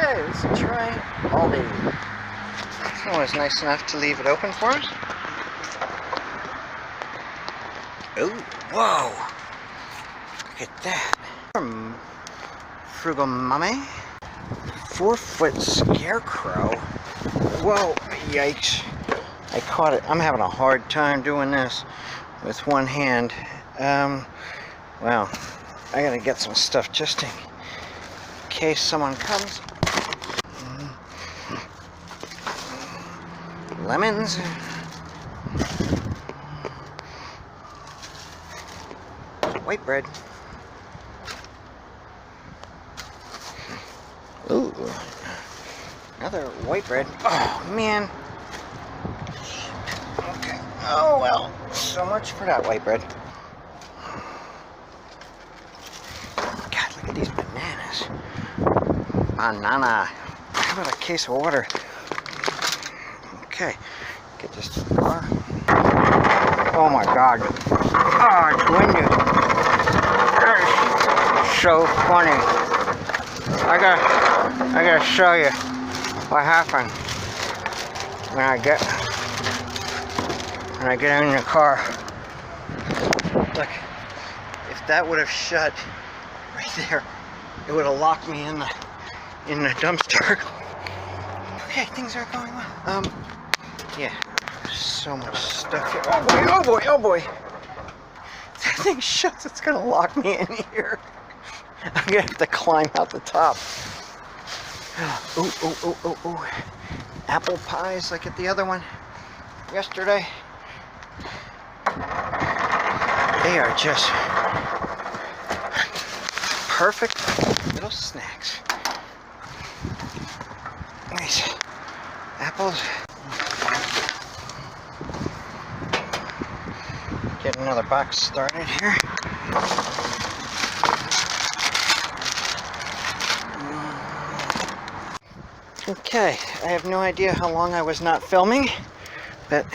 Okay, let's try Aldi. Someone was nice enough to leave it open for us. Oh, whoa! Look at that. From Frugal Mummy. 4-foot scarecrow. Whoa, yikes. I caught it. I'm having a hard time doing this with one hand. Well, I gotta get some stuff just in case someone comes. Lemons. White bread. Ooh. Another white bread. Oh, man. Okay. Oh, well. So much for that white bread. God, look at these bananas. Banana. How about a case of water? Okay. Get this to the car. Oh, my God. Oh, it's windy. That is so funny. I gotta show you what happened when I get in the car. Look, if that would have shut right there, it would have locked me in the dumpster. Okay, things are going well. Yeah, so much stuff here. Oh boy, oh boy, oh boy. If that thing shuts, it's gonna lock me in here. I'm gonna have to climb out the top. Ooh. Apple pies like at the other one yesterday. They are just perfect little snacks. Nice. Apples. Get another box started here. Okay, I have no idea how long I was not filming, but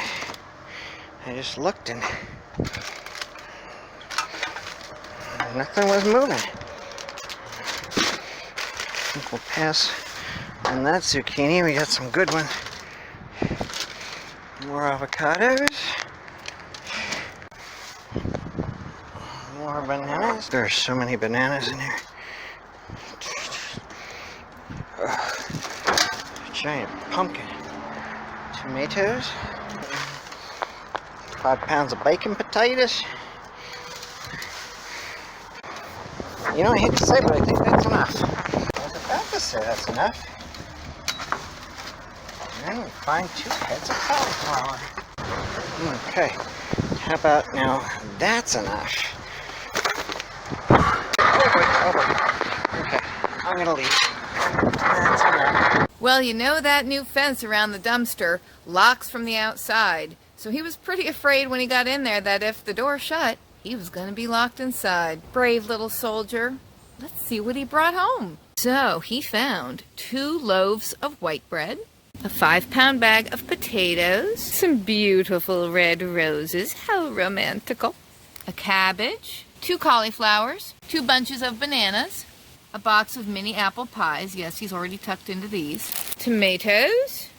I just looked and nothing was moving. I think we'll pass on that zucchini. We got some good ones. More avocados. More bananas. There are so many bananas in here. Giant pumpkin. Tomatoes. 5 pounds of bacon potatoes. You know, I hate to say, but I think that's enough. I was about to say that's enough. And then we find 2 heads of cauliflower. Okay. How about now? That's enough. Oh boy. Okay. I'm gonna leave. That's enough. Well, you know that new fence around the dumpster locks from the outside. So he was pretty afraid when he got in there that if the door shut, he was going to be locked inside. Brave little soldier. Let's see what he brought home. So he found 2 loaves of white bread, a 5-pound bag of potatoes, some beautiful red roses, how romantical, a cabbage, 2 cauliflowers, 2 bunches of bananas, a box of mini apple pies, yes, he's already tucked into these, tomatoes,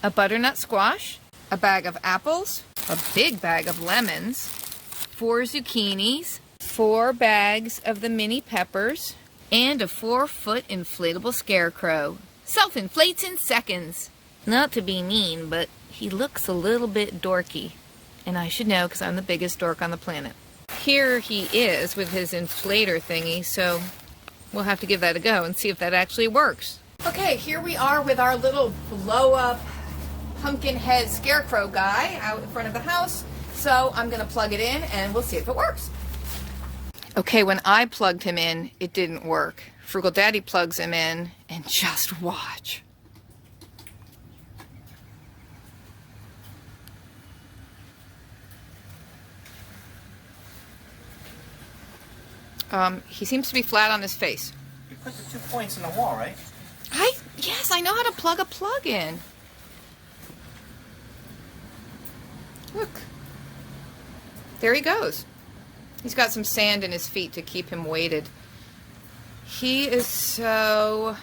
a butternut squash, a bag of apples, a big bag of lemons, 4 zucchinis, 4 bags of the mini peppers, and a 4-foot inflatable scarecrow. Self-inflates in seconds. Not to be mean, but he looks a little bit dorky. And I should know because I'm the biggest dork on the planet. Here he is with his inflator thingy, so we'll have to give that a go and see if that actually works. Okay, here we are with our little blow-up pumpkin head scarecrow guy out in front of the house. So I'm going to plug it in and we'll see if it works. Okay, when I plugged him in, it didn't work. Frugal Daddy plugs him in and just watch. He seems to be flat on his face. You put the 2 points in the wall, right? Yes, I know how to plug a plug in. Look. There he goes. He's got some sand in his feet to keep him weighted. He is so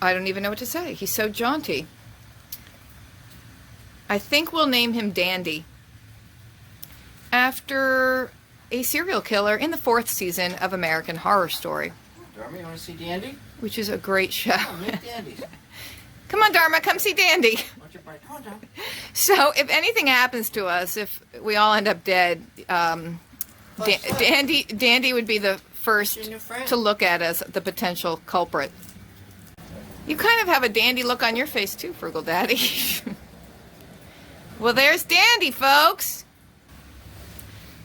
I don't even know what to say. He's so jaunty. I think we'll name him Dandy, after a serial killer in the 4th season of American Horror Story. Dharma, you want to see Dandy? Which is a great show. Oh, meet Dandy. Come on, Dharma, come see Dandy. What's your bite? Come on, Dharma. So, if anything happens to us, if we all end up dead, Dandy would be the first to look at as the potential culprit. You kind of have a dandy look on your face too, Frugal Daddy. Well, there's Dandy, folks.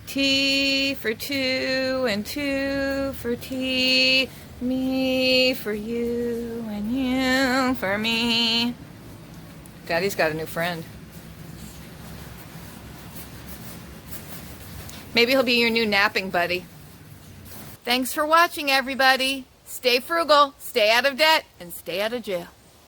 T for two and two for tea. Me for you and you for me. Daddy's got a new friend. Maybe he'll be your new napping buddy. Thanks for watching, everybody. Stay frugal, stay out of debt, and stay out of jail.